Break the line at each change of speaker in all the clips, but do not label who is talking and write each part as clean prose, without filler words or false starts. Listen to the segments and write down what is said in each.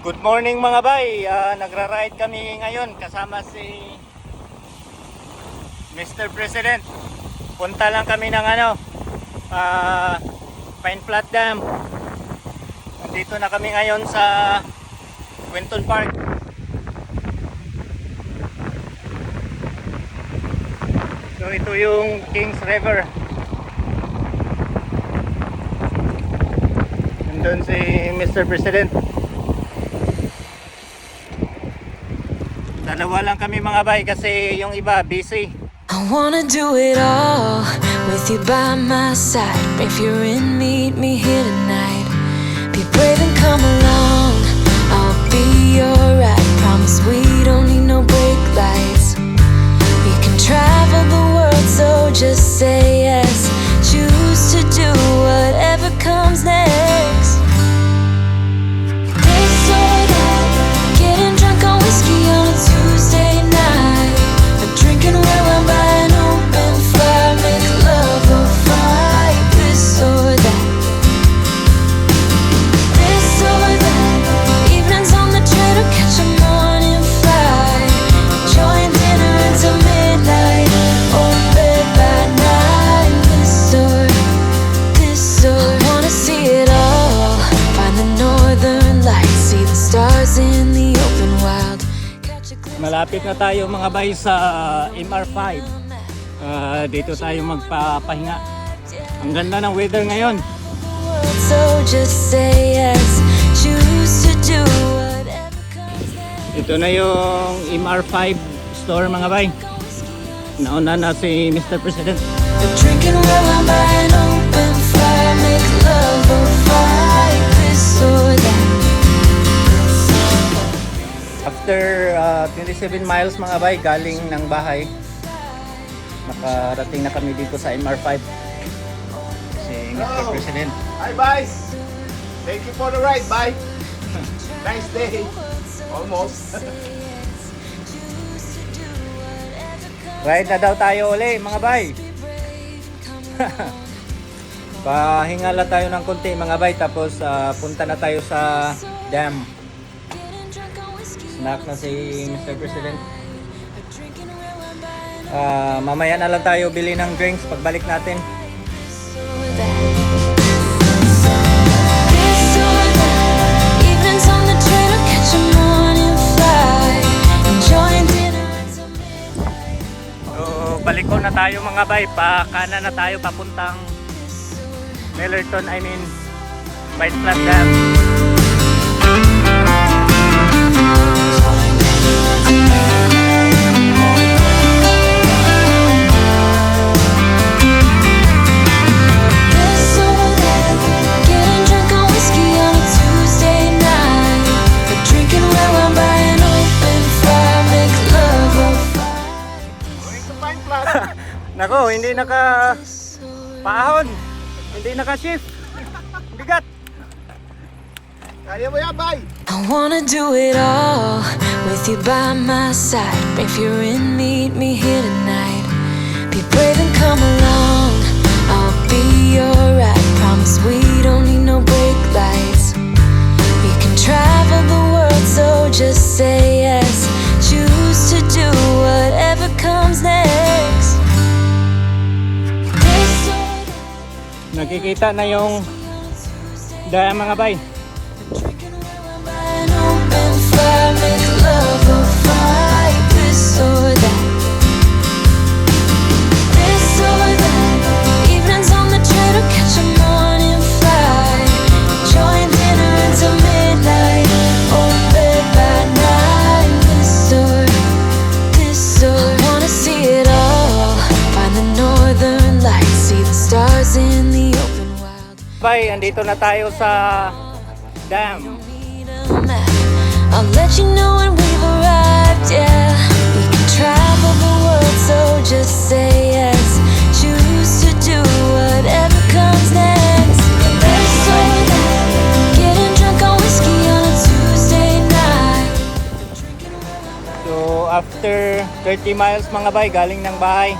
Good morning mga bay. Nagra-ride kami ngayon kasama si Mr. President. Punta lang kami ng Pine Flat Dam. Nandito na kami ngayon sa Quinton Park. So ito yung Kings River. Nandun si Mr. President. Dalawa lang kami mga bay kasi yung iba busy.
I wanna do it all with you by my side. If you're in, meet me here tonight. Be brave and come along, I'll be your ride. Promise we don't need no brake lights. We can travel the world, so just say yes. Choose to do whatever comes next. This or that, getting drunk on whiskey on a Tuesday night, or drinking red wine by an open fire, make love or fight. This or that, this or that, evenings on the train or catch a morning flight, enjoying dinner until midnight, or bed by night. This or I wanna see it all, find the northern lights, see the stars in the open wild.
Malapit na tayo mga bay sa MR5. Dito tayo magpapahinga. Ang ganda ng weather ngayon.
So just say yes, choose to do whatever comes next.
Ito na yung MR5 store mga bay. Nauna na si Mr. President.
Drinking red wine by an open fire, make love or fight. This or that.
After 27 miles mga bay galing ng bahay, nakarating na kami dito sa MR5. Si Mr. President.
Hi, bye. Thank you for the ride, bye. Nice day. Almost.
Ride na daw tayo uli mga bay. Pahinga lang tayo ng konti mga bay, tapos punta na tayo sa dam. Snack na si Mr. President. Mamaya na lang tayo bili ng drinks pagbalik natin. So baliko na tayo mga bay, pa kanan na tayo papuntang Millerton, Pine Flat Dam. Nako, hindi naka-paahon, hindi naka-shift, bigat.
Kaya mo yan, bye.
I wanna do it all with you by my side. If you're in, meet me here tonight. Be brave and come along, I'll be your ride. Promise we don't need no brake lights. We can travel the world, so just say yes. Choose to do whatever comes next.
Nakikita na yung dam mga bay. Bay, andito na tayo sa dam.
I'll let you know when we've arrived, yeah. We can travel the world, so just say yes. Choose to do whatever comes next. This or that, getting drunk on whiskey on a Tuesday night.
So after 30 miles mga bay galing ng bahay,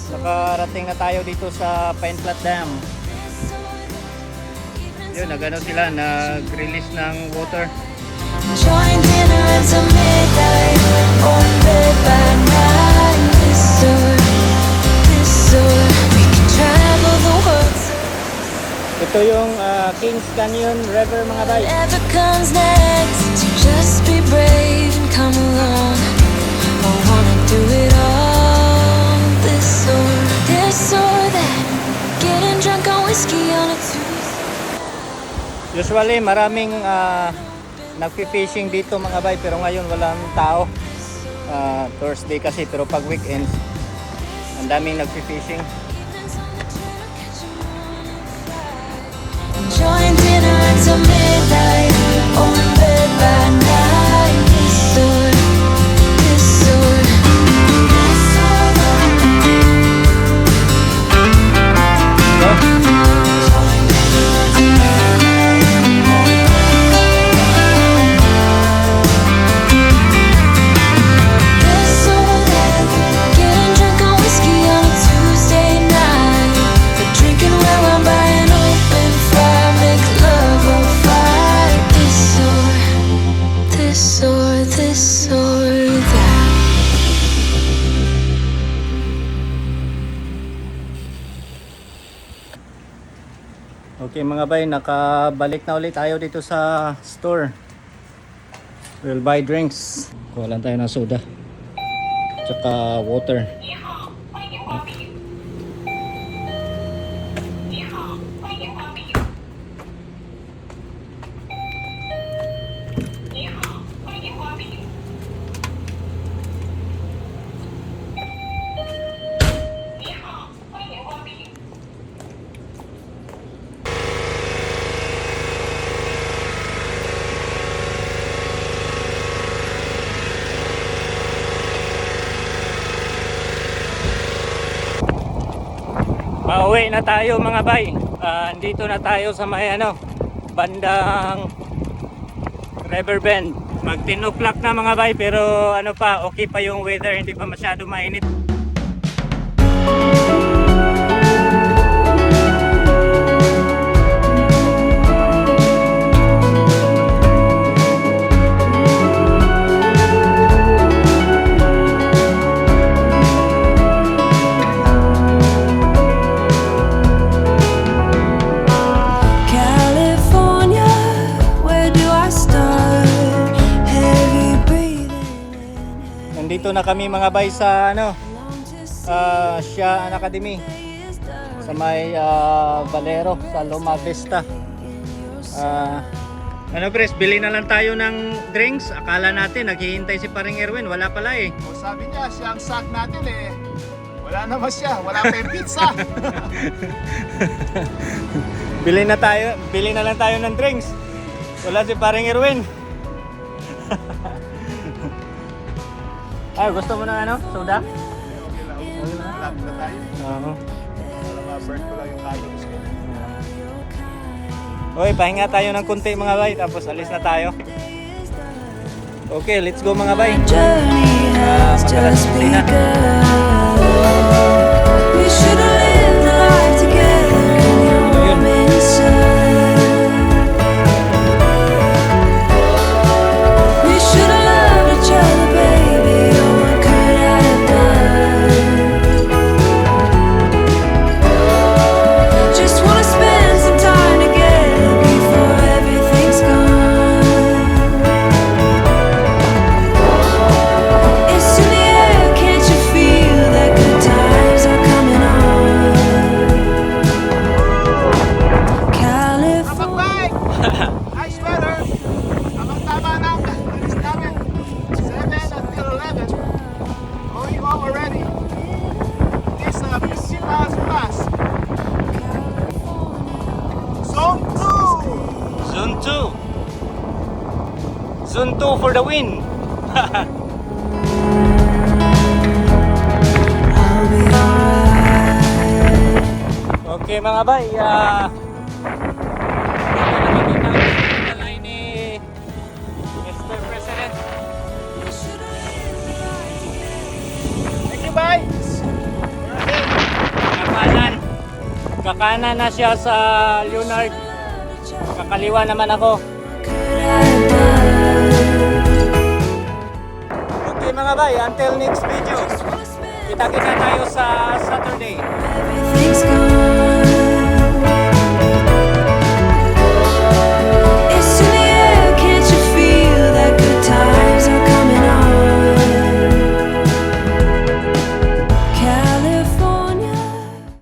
nakarating na tayo dito sa Pine Flat Dam. Yun, nagano sila, nag-release ng water.
Enjoying dinner until midnight, or in bed by night. This or we can travel the world.
Ito yung Kings Canyon River mga bay.
Whatever comes next, just be brave and come along. I wanna do it all. This or that. Getting drunk on whiskey on a Tuesday.
Usually maraming nagfi-fishing dito mga bay, pero ngayon walang tao. Thursday kasi, pero pag weekend ang daming nagfi-fishing.
Enjoying dinner until midnight, or in bed by night. This or getting drunk on whiskey on a Tuesday night, but drinking where I'm buying open fire, make love or fight. This or that.
Okay mga bay, nakabalik na ulit tayo dito sa store. We'll buy drinks. Kuha lang tayo ng soda tsaka water. Pauwi na tayo mga bay. Andito na tayo sa may bandang River Bend. Mag 10 o'clock na mga bay, pero okay pa yung weather, hindi pa masyado mainit. Nandito na kami mga bay sa Sian Academy sa may Valero sa Loma Vista. Pres, bili na lang tayo ng drinks. Akala natin naghihintay si Paring Erwin, wala pala eh.
O sabi niya, siyang sack natin eh. Wala naman siya, wala pa yung pizza.
Bili na lang tayo ng drinks. Wala si Paring Erwin. Gusto mo ng soda?
Okay lang. Vlog na tayo.
Oo.
Para ma-burn ko lang yung calories ko.
Okay, pahinga tayo ng kunti mga bay, tapos alis na tayo. Okay, let's go mga bay.
Journey has just begun. We should have lived a life together in your warm sun. We should have loved each other, baby. Oh, what could I have done? Just wanna spend some time together before everything's gone. It's in the air, can't you feel that good times are coming on? California.
Nice weather! Tama na ang alis namin. 7 until 11. Going home already. It's 15 miles plus. Zone 2!
Zone 2. Zone 2 for the win.
I'll be alright.
Okay mga bay, ni Mr. President.
Thank you, bye!
Kakanan na siya sa Leonard. Kakaliwa naman ako.
Could I have done?
bay. Until next video. Kita-kita tayo sa Saturday.
Everything's gonna